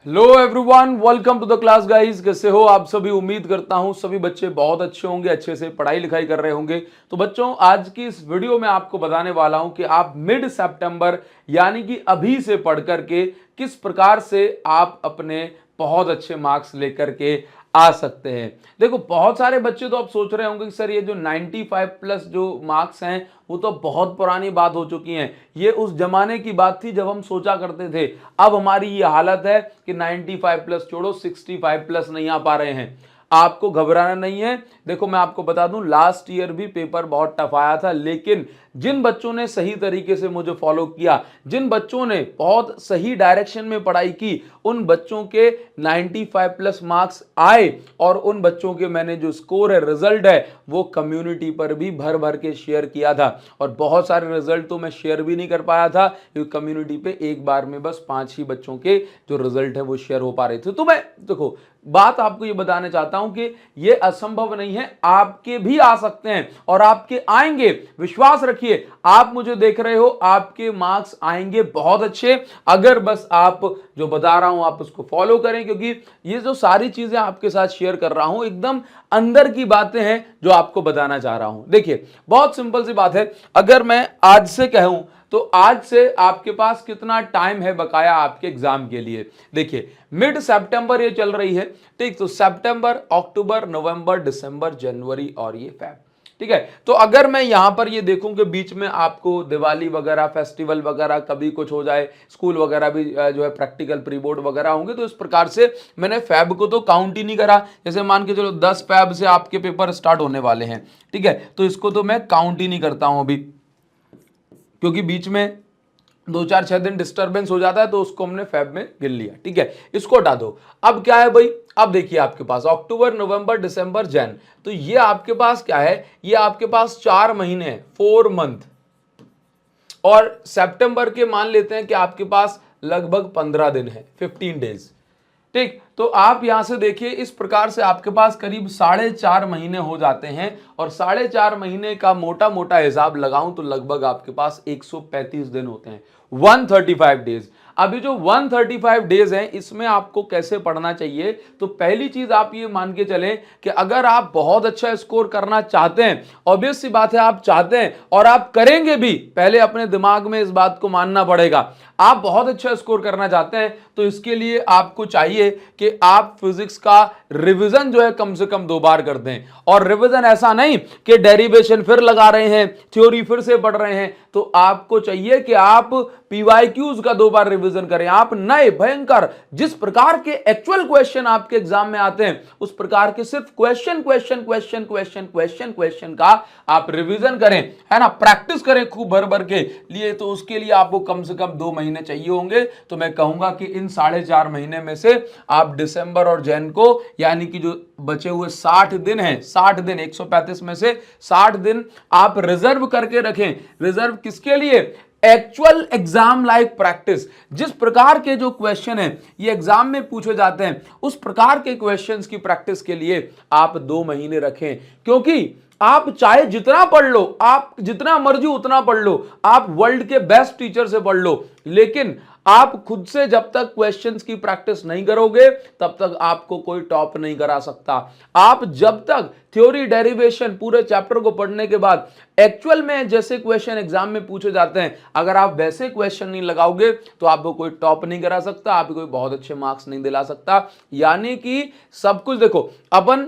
Hello everyone, welcome to the class guys. कैसे हो आप सभी? उम्मीद करता हूं सभी बच्चे बहुत अच्छे होंगे, अच्छे से पढ़ाई लिखाई कर रहे होंगे। तो बच्चों, आज की इस वीडियो में आपको बताने वाला हूं कि आप मिड सितंबर यानी कि अभी से पढ़ करके किस प्रकार से आप अपने बहुत अच्छे मार्क्स लेकर के आ सकते हैं। देखो, बहुत सारे बच्चे तो अब सोच रहे होंगे कि सर ये जो 95 प्लस जो मार्क्स हैं वो तो बहुत पुरानी बात हो चुकी हैं। ये उस जमाने की बात थी जब हम सोचा करते थे। अब हमारी ये हालत है कि 95 प्लस छोड़ो, 65 प्लस नहीं आ पा रहे हैं। आपको घबराना नहीं है। देखो, मैं आपको बता दूं, लास्ट ईयर भी पेपर बहुत टफ आया था, लेकिन जिन बच्चों ने सही तरीके से मुझे फॉलो किया, जिन बच्चों ने बहुत सही डायरेक्शन में पढ़ाई की, उन बच्चों के 95 प्लस मार्क्स आए। और उन बच्चों के मैंने जो स्कोर है, रिजल्ट है, वो कम्युनिटी पर भी भर भर के शेयर किया था। और बहुत सारे रिजल्ट तो मैं शेयर भी नहीं कर पाया था क्योंकि कम्युनिटी पे एक बार में बस 5 ही बच्चों के जो रिजल्ट है वो शेयर हो पा रहे थे। तो मैं देखो, बात आपको ये बताना चाहता हूं कि ये असंभव नहीं है, आपके भी आ सकते हैं और आपके आएंगे। विश्वास रखिए, आप मुझे देख रहे हो, आपके मार्क्स आएंगे बहुत अच्छे, अगर बस आप जो बता रहा हूं आप उसको फॉलो करें। क्योंकि ये जो सारी चीजें आपके साथ शेयर कर रहा हूं, एकदम अंदर की बातें हैं जो आपको बताना चाह रहा हूं। देखिए, बहुत सिंपल सी बात है। अगर मैं आज से कहूं तो आज से आपके पास कितना टाइम है बकाया आपके एग्जाम के लिए? देखिए, मिड सितंबर ये चल रही है, ठीक। तो सितंबर, अक्टूबर, नवंबर, दिसंबर, जनवरी और ये फेब, ठीक है। तो अगर मैं यहां पर ये देखूं कि बीच में आपको दिवाली वगैरह, फेस्टिवल वगैरह कभी कुछ हो जाए, स्कूल वगैरह भी जो है प्रैक्टिकल प्री बोर्ड वगैरह होंगे, तो इस प्रकार से मैंने फेब को तो काउंट ही नहीं करा। जैसे मान के चलो 10 फेब से आपके पेपर स्टार्ट होने वाले हैं, ठीक है, तो इसको तो मैं काउंट ही नहीं करता हूं अभी, क्योंकि बीच में 2 4 6 दिन डिस्टरबेंस हो जाता है, तो उसको हमने फेब में गिन लिया, ठीक है। इसको हटा दो। अब क्या है भाई? अब देखिए, आपके पास अक्टूबर, नवंबर, दिसंबर, जन, तो ये आपके पास क्या है? ये आपके पास 4 महीने हैं, 4 मंथ। और सितंबर के मान लेते हैं कि आपके पास लगभग 15 दिन है, 15 डेज, ठीक। तो आप यहां से देखिए, इस प्रकार से आपके पास करीब 4.5 महीने हो जाते हैं। और 4.5 महीने का मोटा मोटा हिसाब लगाऊं तो लगभग आपके पास 135 दिन होते हैं, 135 डेज। अभी जो 135 डेज हैं, इसमें आपको कैसे पढ़ना चाहिए? तो पहली चीज आप ये मान के चलें कि अगर आप बहुत अच्छा स्कोर करना चाहते हैं, ऑब्वियस सी बात है आप चाहते हैं और आप करेंगे भी, पहले अपने दिमाग में इस बात को मानना पड़ेगा। आप बहुत अच्छा स्कोर करना चाहते हैं तो इसके लिए आपको चाहिए कि आप फिजिक्स का रिवीजन जो है कम से कम 2 बार कर दें। और रिवीजन ऐसा नहीं कि डेरिवेशन फिर लगा रहे हैं, थ्योरी फिर से पढ़ रहे हैं। तो आपको चाहिए कि आप पीवाईक्यूज का 2 बार रिवीजन करें। आप नए भयंकर जिस प्रकार के एक्चुअल क्वेश्चन आपके एग्जाम में आते हैं, उस प्रकार के सिर्फ question question question question question question का आप रिवीजन करें, है ना, प्रैक्टिस करें खूब भर भर के लिए। तो उसके लिए आपको कम से कम 2 महीने चाहिए होंगे। तो मैं कहूंगा कि इन 4.5 महीने में से आप दिसंबर और जैन को, यानी कि जो बचे हुए 60 दिन हैं, 60 दिन 135 में से 60 दिन आप रिजर्व करके रखें। रिजर्व किसके लिए? Actual exam like practice. जिस प्रकार के जो क्वेश्चन हैं ये एग्जाम में पूछे जाते हैं, उस प्रकार के क्वेश्चंस की प्रैक्टिस के लिए आप 2 महीने रखें। क्योंकि आप चाहे जितना पढ़ लो, आप जितना मर्जी उतना पढ़ लो, आप वर्ल्ड के बेस्ट टीचर से पढ़ लो, लेकिन आप खुद से जब तक क्वेश्चंस की प्रैक्टिस नहीं करोगे, तब तक आपको कोई टॉप नहीं करा सकता। आप जब तक थ्योरी, डेरिवेशन पूरे चैप्टर को पढ़ने के बाद एक्चुअल में जैसे क्वेश्चन एग्जाम में पूछे जाते हैं, अगर आप वैसे क्वेश्चन नहीं लगाओगे तो आपको कोई टॉप नहीं करा सकता, आपको कोई बहुत अच्छे मार्क्स नहीं दिला सकता। यानी कि सब कुछ देखो, अपन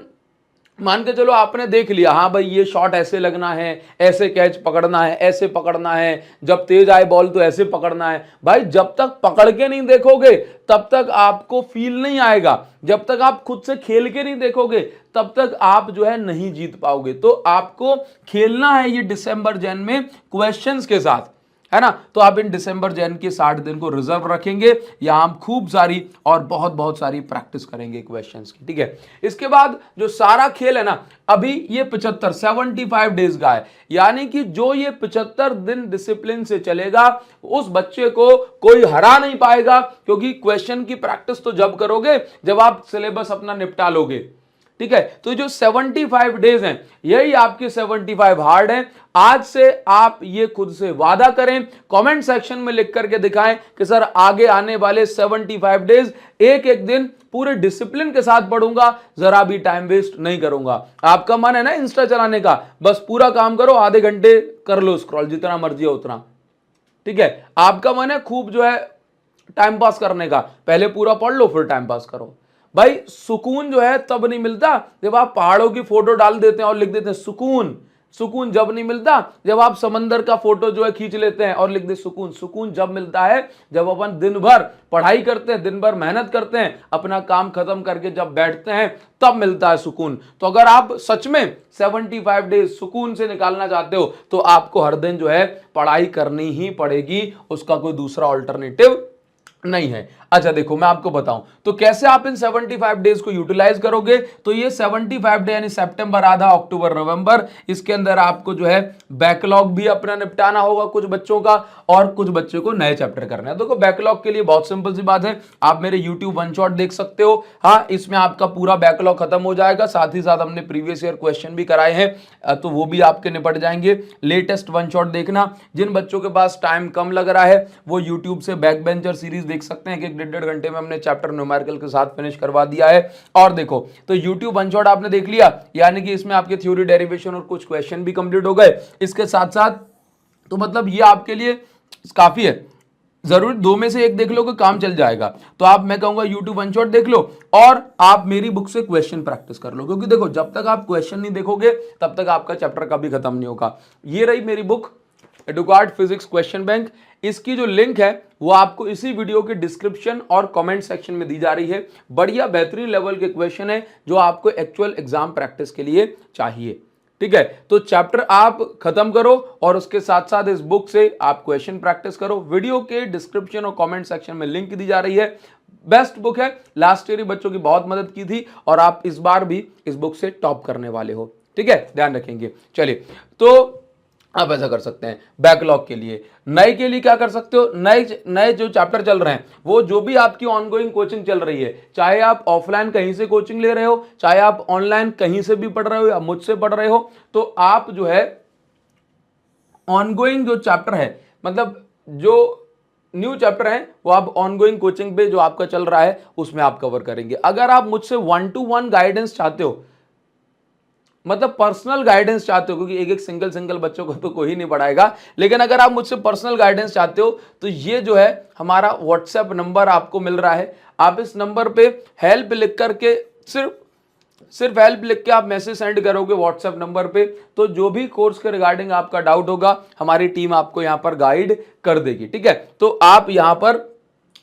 मान के चलो आपने देख लिया, हाँ भाई ये शॉट ऐसे लगना है, ऐसे कैच पकड़ना है, ऐसे पकड़ना है, जब तेज आए बॉल तो ऐसे पकड़ना है। भाई जब तक पकड़ के नहीं देखोगे तब तक आपको फील नहीं आएगा, जब तक आप खुद से खेल के नहीं देखोगे तब तक आप जो है नहीं जीत पाओगे। तो आपको खेलना है ये दिसंबर जैन में क्वेश्चंस के साथ, है ना। तो आप इन दिसंबर जैन के 60 दिन को रिजर्व रखेंगे, यहां हम खूब सारी और बहुत बहुत सारी प्रैक्टिस करेंगे क्वेश्चंस की, ठीक है। इसके बाद जो सारा खेल है ना, अभी ये 75 डेज का है, यानी कि जो ये 75 दिन डिसिप्लिन से चलेगा, उस बच्चे को कोई हरा नहीं पाएगा। क्योंकि क्वेश्चन की प्रैक्टिस तो जब करोगे जब आप सिलेबस अपना निपटा लोगे, ठीक है। तो जो 75 डेज हैं यही आपके 75 हार्ड हैं। आज से आप ये खुद से वादा करें, कमेंट सेक्शन में लिख करके दिखाएं कि सर आगे आने वाले 75 डेज एक एक दिन पूरे डिसिप्लिन के साथ पढ़ूंगा, जरा भी टाइम वेस्ट नहीं करूंगा। आपका मन है ना इंस्टा चलाने का, बस पूरा काम करो, आधे घंटे कर लो स्क्रॉल, जितना मर्जी हो उतना, ठीक है। आपका मन है खूब जो है टाइम पास करने का, पहले पूरा पढ़ लो फिर टाइम पास करो। भाई सुकून जो है तब नहीं मिलता जब आप पहाड़ों की फोटो डाल देते हैं और लिख देते हैं सुकून। सुकून जब नहीं मिलता जब आप समंदर का फोटो जो है खींच लेते हैं और लिख दे सुकून। सुकून जब मिलता है जब अपन दिन भर पढ़ाई करते हैं, दिन भर मेहनत करते हैं, अपना काम खत्म करके जब बैठते हैं तब मिलता है सुकून। तो अगर आप सच में 75 डेज सुकून से निकालना चाहते हो तो आपको हर दिन जो है पढ़ाई करनी ही पड़ेगी, उसका कोई दूसरा ऑल्टरनेटिव नहीं है। अच्छा देखो मैं आपको बताऊं तो कैसे आप इन 75 डेज को यूटिलाइज करोगे। तो ये 75 डे यानी सितंबर आधा, अक्टूबर नवंबर, इसके अंदर आपको जो है बैकलॉग भी अपना निपटाना होगा कुछ बच्चों का, और कुछ बच्चों को नए चैप्टर करना है। देखो बैकलॉग के लिए बहुत सिंपल सी बात है, आप मेरे यूट्यूब वन शॉट देख सकते हो। हाँ, इसमें आपका पूरा बैकलॉग खत्म हो जाएगा, साथ ही साथ हमने प्रीवियस ईयर क्वेश्चन भी कराए हैं तो वो भी आपके निपट जाएंगे। लेटेस्ट वन शॉट देखना, जिन बच्चों के पास टाइम कम लग रहा है वो यूट्यूब से बैक बेंचर सीरीज देख सकते हैं कि 1.5 घंटे में हमने चैप्टर न्यूमेरिकल के साथ फिनिश करवा दिया है। और देखो तो यूट्यूब वन शॉट आपने देख लिया, यानी कि इसमें आपके थ्योरी, डेरिवेशन और कुछ क्वेश्चन भी कंप्लीट हो गए। इसके साथ साथ तो मतलब ये आपके लिए काफी है, जरूर दो में से एक देख लो कि काम चल जाएगा। तो आप, मैं कहूंगा यूट्यूब वन शॉट देख लो और आप मेरी बुक से क्वेश्चन प्रैक्टिस कर लो, क्योंकि देखो जब तक आप क्वेश्चन नहीं देखोगे तब तक आपका चैप्टर कभी खत्म नहीं होगा। ये रही मेरी बुक एडुकार्ड फिजिक्स क्वेश्चन बैंक, इसकी जो लिंक है वो आपको इसी वीडियो के डिस्क्रिप्शन और कमेंट सेक्शन में दी जा रही है। बढ़िया बेहतरीन लेवल के क्वेश्चन है जो आपको एक्चुअल एग्जाम प्रैक्टिस के लिए चाहिए, ठीक है। तो चैप्टर आप खत्म करो और उसके साथ साथ इस बुक से आप क्वेश्चन प्रैक्टिस करो। वीडियो के डिस्क्रिप्शन और कमेंट सेक्शन में लिंक दी जा रही है। बेस्ट बुक है, लास्ट ईयर बच्चों की बहुत मदद की थी और आप इस बार भी इस बुक से टॉप करने वाले हो, ठीक है, ध्यान रखेंगे। चलिए, तो आप ऐसा कर सकते हैं बैकलॉग के लिए। नए के लिए क्या कर सकते हो, नए जो चैप्टर चल रहे हैं वो जो भी आपकी ऑनगोइंग कोचिंग चल रही है, चाहे आप ऑफलाइन कहीं से कोचिंग ले रहे हो, चाहे आप ऑनलाइन कहीं से भी पढ़ रहे हो या मुझसे पढ़ रहे हो, तो आप जो है ऑनगोइंग जो चैप्टर है, मतलब जो न्यू चैप्टर है वो आप ऑनगोइंग कोचिंग पे जो आपका चल रहा है उसमें आप कवर करेंगे। अगर आप मुझसे 1-to-1 गाइडेंस चाहते हो, मतलब पर्सनल गाइडेंस चाहते हो, क्योंकि एक एक सिंगल बच्चों को तो कोई नहीं पढ़ाएगा, लेकिन अगर आप मुझसे पर्सनल गाइडेंस चाहते हो तो ये जो है हमारा व्हाट्सएप नंबर आपको मिल रहा है। आप इस नंबर पे हेल्प लिख करके सिर्फ हेल्प लिख के आप मैसेज सेंड करोगे व्हाट्सएप नंबर पे, तो जो भी कोर्स के रिगार्डिंग आपका डाउट होगा हमारी टीम आपको यहां पर गाइड कर देगी, ठीक है। तो आप यहां पर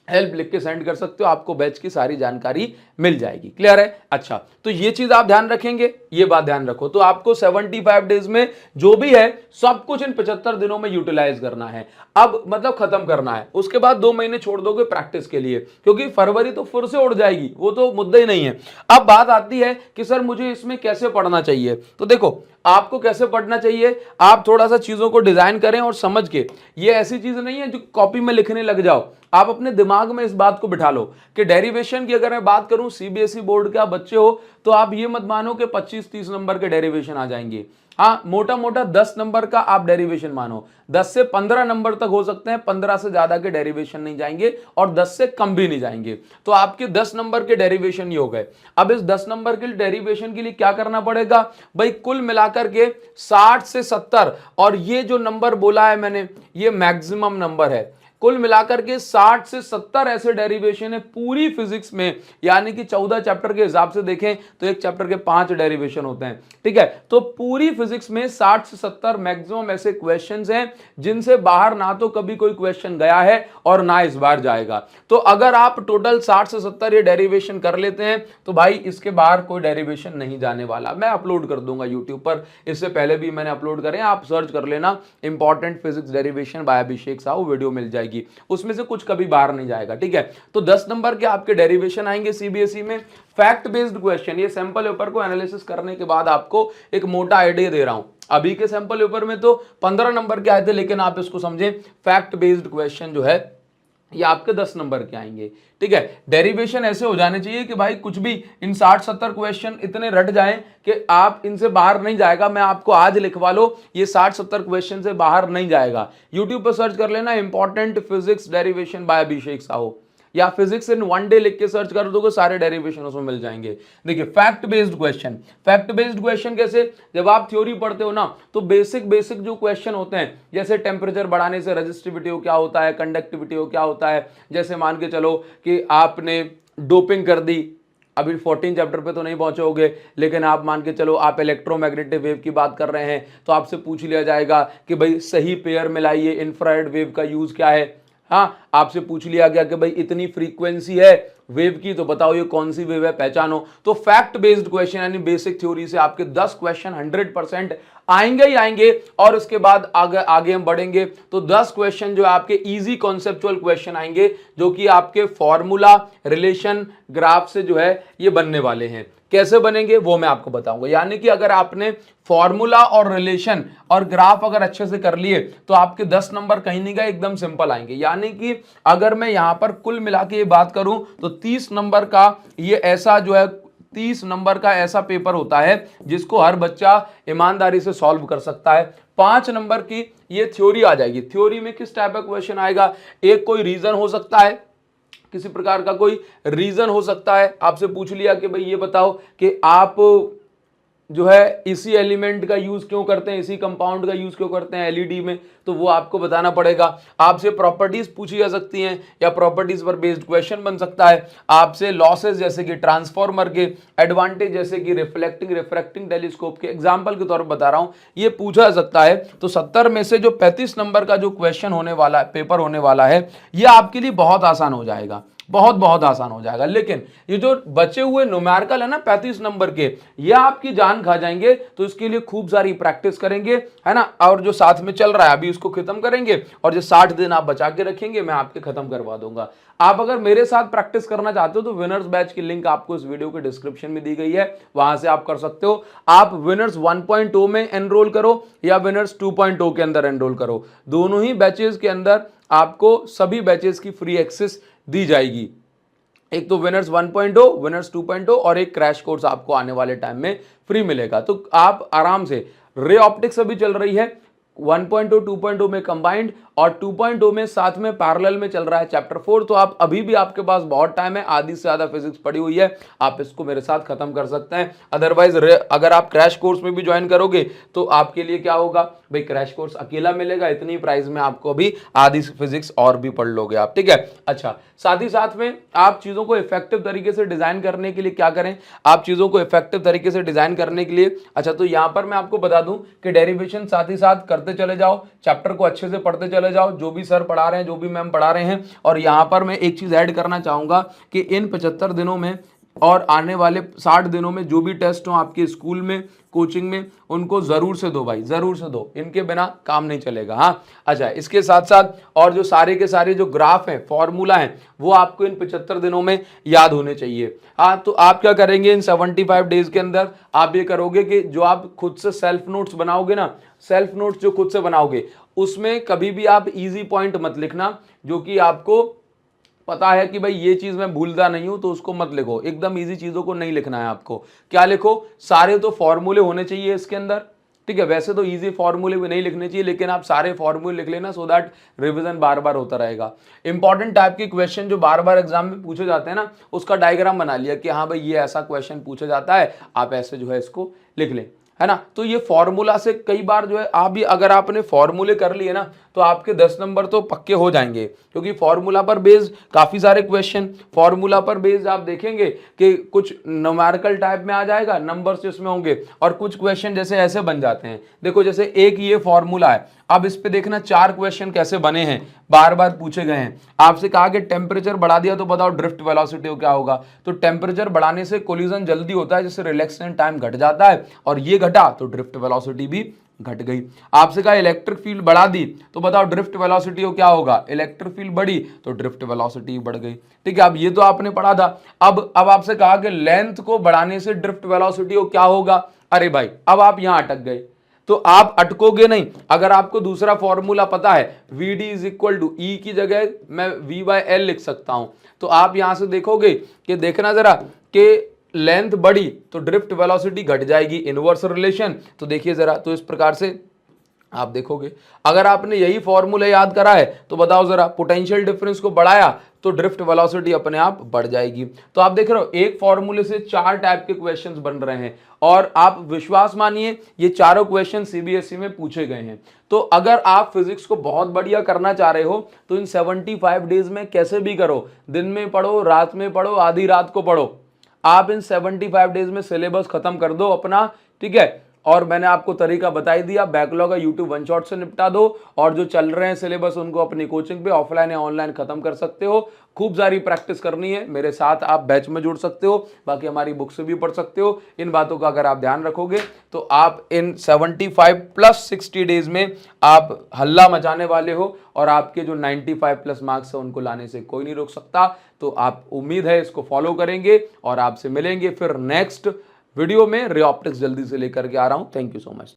हेल्प लिख के सेंड कर सकते हो, आपको बैच की सारी जानकारी मिल जाएगी। क्लियर है? अच्छा, तो ये चीज आप ध्यान रखेंगे, ये बात ध्यान रखो। तो आपको 75 डेज में जो भी है सब कुछ इन 75 दिनों में यूटिलाइज करना है, अब मतलब खत्म करना है। उसके बाद 2 महीने छोड़ दोगे प्रैक्टिस के लिए, क्योंकि फरवरी तो फिर से उड़ जाएगी, वो तो मुद्दा ही नहीं है। अब बात आती है कि सर मुझे इसमें कैसे पढ़ना चाहिए। तो देखो आपको कैसे पढ़ना चाहिए, आप थोड़ा सा चीजों को डिजाइन करें और समझ के। ये ऐसी चीज नहीं है जो कॉपी में लिखने लग जाओ, आप अपने दिमाग में इस बात को बिठा लो कि डेरिवेशन की अगर मैं बात करूं, सीबीएसई बोर्ड के आप बच्चे हो तो आप ये मत मानो कि 25-30 नंबर के डेरिवेशन आ जाएंगे। हाँ, मोटा मोटा 10 नंबर का आप डेरिवेशन मानो, 10 से 15 नंबर तक हो सकते हैं, 15 से ज्यादा के डेरिवेशन नहीं जाएंगे और 10 से कम भी नहीं जाएंगे। तो आपके 10 नंबर के डेरिवेशन ही हो गए। अब इस 10 नंबर के डेरिवेशन के लिए क्या करना पड़ेगा भाई, कुल मिलाकर के 60 से 70, और ये जो नंबर बोला है मैंने ये मैक्सिमम नंबर है। कुल मिलाकर के 60 से 70 ऐसे डेरिवेशन है पूरी फिजिक्स में, यानी कि 14 चैप्टर के हिसाब से देखें तो एक चैप्टर के 5 डेरिवेशन होते हैं, ठीक है। तो पूरी फिजिक्स में 60 से 70 मैक्सिमम ऐसे क्वेश्चंस हैं जिनसे बाहर ना तो कभी कोई क्वेश्चन गया है और ना इस बार जाएगा। तो अगर आप टोटल 60 से 70 ये डेरिवेशन कर लेते हैं तो भाई इसके बाहर कोई डेरिवेशन नहीं जाने वाला। मैं अपलोड कर दूंगा यूट्यूब पर, इससे पहले भी मैंने अपलोड करे, आप सर्च कर लेना इंपॉर्टेंट फिजिक्स डेरिवेशन बाय अभिषेक साहू, वीडियो मिल जाएगी, उसमें से कुछ कभी बाहर नहीं जाएगा, ठीक है। तो 10 नंबर के आपके डेरिवेशन आएंगे सीबीएसई में। फैक्ट बेस्ड क्वेश्चन, ये सैंपल पेपर को एनालिसिस करने के बाद आपको एक मोटा आइडिया दे रहा हूं। अभी के सैंपल पेपर में तो 15 नंबर के आए थे, लेकिन आप इसको समझें फैक्ट बेस्ड क्वेश्चन जो है ये आपके 10 नंबर के आएंगे। ठीक है, डेरिवेशन ऐसे हो जाने चाहिए कि भाई कुछ भी इन 60-70 क्वेश्चन इतने रट जाएं कि आप इनसे बाहर नहीं जाएगा। मैं आपको आज लिखवा लो, ये 60-70 क्वेश्चन से बाहर नहीं जाएगा। यूट्यूब पर सर्च कर लेना इंपॉर्टेंट फिजिक्स डेरिवेशन बाय अभिषेक साहू, या फिजिक्स इन वन डे लिख के सर्च कर दोगे, सारे डेरिवेशन उसमें मिल जाएंगे। देखिए fact based question, fact based question कैसे, जब आप थ्योरी पढ़ते हो ना तो बेसिक बेसिक जो क्वेश्चन होते हैं, जैसे टेम्परेचर बढ़ाने से रेजिस्टिविटी क्या होता है, कंडक्टिविटी क्या होता है, जैसे मान के चलो कि आपने डोपिंग कर दी, अभी 14 चैप्टर पे तो नहीं पहुंचोगे, लेकिन आप मान के चलो आप इलेक्ट्रोमैग्नेटिक वेव की बात कर रहे हैं तो आपसे पूछ लिया जाएगा कि भाई सही पेयर मिलाइए, इंफ्रारेड वेव का यूज क्या है। हाँ, आपसे पूछ लिया गया कि भाई इतनी फ्रीक्वेंसी है वेव की, तो बताओ ये कौन सी वेव है, पहचानो। तो फैक्ट बेस्ड क्वेश्चन यानी बेसिक थ्योरी से आपके 10 क्वेश्चन 100% आएंगे ही आएंगे। और उसके बाद आगे हम बढ़ेंगे तो 10 क्वेश्चन जो आपके इजी कॉन्सेप्चुअल क्वेश्चन आएंगे, जो कि आपके फॉर्मूला, रिलेशन, ग्राफ से जो है ये बनने वाले हैं। कैसे बनेंगे वो मैं आपको बताऊंगा। यानी कि अगर आपने फॉर्मूला और रिलेशन और ग्राफ अगर अच्छे से कर लिए तो आपके 10 नंबर कहीं नहीं गए, एकदम सिंपल आएंगे। यानी कि अगर मैं यहां पर कुल मिला के ये बात करूं तो 30 नंबर का ये ऐसा जो है 30 नंबर का ऐसा पेपर होता है जिसको हर बच्चा ईमानदारी से सॉल्व कर सकता है। 5 नंबर की ये थ्योरी आ जाएगी। थ्योरी में किस टाइप का क्वेश्चन आएगा, एक कोई रीजन हो सकता है, किसी प्रकार का कोई रीजन हो सकता है, आपसे पूछ लिया कि भाई ये बताओ कि आप जो है इसी एलिमेंट का यूज क्यों करते हैं, इसी कंपाउंड का यूज क्यों करते हैं एलईडी में, तो वो आपको बताना पड़ेगा। आपसे प्रॉपर्टीज पूछी जा सकती हैं या प्रॉपर्टीज पर बेस्ड क्वेश्चन बन सकता है। आपसे लॉसेस जैसे कि ट्रांसफॉर्मर के, एडवांटेज जैसे कि रिफ्लेक्टिंग रिफ्रैक्टिंग टेलीस्कोप के, एग्जांपल के तौर पर बता रहा हूं, ये पूछा जा सकता है। तो 70 में से जो 35 नंबर का जो क्वेश्चन होने वाला है, पेपर होने वाला है, ये आपके लिए बहुत आसान हो जाएगा, बहुत बहुत आसान हो जाएगा। लेकिन ये जो बचे हुए न्यूमेरिकल है ना 35 नंबर के, ये आपकी जान खा जाएंगे। तो इसके लिए खूब सारी प्रैक्टिस करेंगे, है ना। और जो साथ में चल रहा है अभी उसको खत्म करेंगे, और जो 60 दिन आप बचा के रखेंगे मैं आपके खत्म करवा दूंगा। आप अगर मेरे साथ प्रैक्टिस करना चाहते हो तो विनर्स बैच की लिंक आपको इस वीडियो के डिस्क्रिप्शन में दी गई है, वहां से आप कर सकते हो। आप विनर्स 1.0 में एनरोल करो या विनर्स 2.0 के अंदर एनरोल करो, दोनों ही बैचेस के अंदर आपको सभी बैचेस की फ्री एक्सेस दी जाएगी। एक तो विनर्स 1.0, विनर्स 2.0 और एक क्रैश कोर्स आपको आने वाले टाइम में फ्री मिलेगा। तो आप आराम से, रे ऑप्टिक्स अभी चल रही है 1.0 2.0 में कंबाइंड, और 2.0 में साथ में पैरेलल में चल रहा है चैप्टर 4। तो आप अभी भी, आपके पास बहुत टाइम है, आधी से ज्यादा फिजिक्स पड़ी हुई है, आप इसको मेरे साथ खत्म कर सकते हैं। अदरवाइज अगर आप क्रैश कोर्स में भी ज्वाइन करोगे तो आपके लिए क्या होगा भाई, क्रैश कोर्स अकेला मिलेगा, इतनी प्राइस में आपको अभी आधी फिजिक्स और भी पढ़ लोगे आप, ठीक है। अच्छा, साथ ही साथ में आप चीजों को इफेक्टिव तरीके से डिजाइन करने के लिए क्या करें, आप चीजों को इफेक्टिव तरीके से डिजाइन करने के लिए, अच्छा तो यहां पर मैं आपको बता दूं कि डेरिवेशन साथ ही साथ करते चले जाओ, चैप्टर को अच्छे से पढ़ते चले जाओ, जो भी सर पढ़ा रहे हैं, जो भी मैम पढ़ा रहे हैं। और यहां पर मैं एक चीज ऐड करना चाहूंगा कि इन 75 दिनों में और आने वाले 60 दिनों में जो भी टेस्ट हो आपके स्कूल में, कोचिंग में, उनको जरूर से दो भाई, जरूर से दो, इनके बिना काम नहीं चलेगा। हाँ, अच्छा, इसके साथ साथ और जो सारे के सारे जो ग्राफ हैं, फॉर्मूला हैं, वो आपको इन 75 दिनों में याद होने चाहिए। हाँ, तो आप क्या करेंगे इन 75 डेज के अंदर, आप ये करोगे कि जो आप खुद से सेल्फ नोट्स बनाओगे ना, सेल्फ नोट्स जो खुद से बनाओगे, उसमें कभी भी आप इजी पॉइंट मत लिखना, जो कि आपको पता है कि भाई ये चीज मैं भूलता नहीं हूं, तो उसको मत लिखो। एकदम इजी चीजों को नहीं लिखना है आपको। क्या लिखो, सारे तो फॉर्मूले होने चाहिए इसके अंदर, ठीक है। वैसे तो इजी फॉर्मूले भी नहीं लिखने चाहिए, लेकिन आप सारे फॉर्मूले लिख लेना, सो दैट रिवीजन बार बार होता रहेगा। इंपॉर्टेंट टाइप के क्वेश्चन जो बार बार एग्जाम में पूछे जाते हैं ना, उसका डायग्राम बना लिया कि हाँ भाई ये ऐसा क्वेश्चन पूछा जाता है, आप ऐसे जो है इसको लिख लें, है ना। तो ये फॉर्मूला से कई बार जो है आप भी, अगर आपने फॉर्मूले कर लिए ना, तो आपके 10 नंबर तो पक्के हो जाएंगे, क्योंकि फॉर्मूला पर बेस्ड काफी सारे क्वेश्चन, फॉर्मूला पर बेस्ड आप देखेंगे कि कुछ न्यूमेरिकल टाइप में आ जाएगा, नंबर्स जिसमें होंगे, और कुछ क्वेश्चन जैसे ऐसे बन जाते हैं। देखो जैसे एक ये फॉर्मूला है, अब इस पे देखना 4 क्वेश्चन कैसे बने हैं, बार बार पूछे गए हैं। आपसे कहा कि टेम्परेचर बढ़ा दिया तो बताओ ड्रिफ्ट वेलोसिटी क्या होगा, तो टेम्परेचर बढ़ाने से कोलिजन जल्दी होता है, जिससे रिलैक्सेशन टाइम घट जाता है, और ये घटा तो ड्रिफ्ट वेलोसिटी भी घट गई। आपसे कहा इलेक्ट्रिक फील्ड बढ़ा दी तो बताओ ड्रिफ्ट वेलोसिटी क्या होगा, इलेक्ट्रिक फील्ड बढ़ी तो ड्रिफ्ट वेलोसिटी बढ़ गई, ठीक है। अब ये तो आपने पढ़ा था। अब आपसे कहा कि लेंथ को बढ़ाने से ड्रिफ्ट वेलोसिटी क्या होगा, अरे भाई अब आप यहां अटक गए। तो आप अटकोगे नहीं। अगर आपको दूसरा फॉर्मूला पता है V D is equal to E की जगह मैं वी बाय एल लिख सकता हूं, तो आप यहां से देखोगे कि देखना जरा कि लेंथ बढ़ी तो ड्रिफ्ट वेलोसिटी घट जाएगी, इनवर्स रिलेशन। तो देखिए जरा, तो इस प्रकार से आप देखोगे। अगर आपने यही फॉर्मूला याद करा है तो बताओ जरा, पोटेंशियल डिफरेंस को बढ़ाया तो ड्रिफ्ट वेलोसिटी अपने आप बढ़ जाएगी। तो आप देख रहे हो एक फॉर्मूले से 4 टाइप के क्वेश्चंस बन रहे हैं, और आप विश्वास मानिए ये चारों क्वेश्चन सीबीएसई में पूछे गए हैं। तो अगर आप फिजिक्स को बहुत बढ़िया करना चाह रहे हो तो इन 75 डेज में कैसे भी करो, दिन में पढ़ो, रात में पढ़ो, आधी रात को पढ़ो, आप इन 75 डेज में सिलेबस खत्म कर दो अपना, ठीक है। और मैंने आपको तरीका बता ही दिया, बैकलॉग है यूट्यूब वन शॉट से निपटा दो, और जो चल रहे हैं सिलेबस उनको अपनी कोचिंग पे ऑफलाइन या ऑनलाइन खत्म कर सकते हो। खूब सारी प्रैक्टिस करनी है, मेरे साथ आप बैच में जुड़ सकते हो, बाकी हमारी बुक से भी पढ़ सकते हो। इन बातों का अगर आप ध्यान रखोगे तो आप इन 75 प्लस 60 डेज में आप हल्ला मचाने वाले हो, और आपके जो 95 प्लस मार्क्स है उनको लाने से कोई नहीं रोक सकता। तो आप, उम्मीद है इसको फॉलो करेंगे, और आपसे मिलेंगे फिर नेक्स्ट वीडियो में। रे ऑप्टिक्स जल्दी से लेकर के आ रहा हूं। Thank you so much.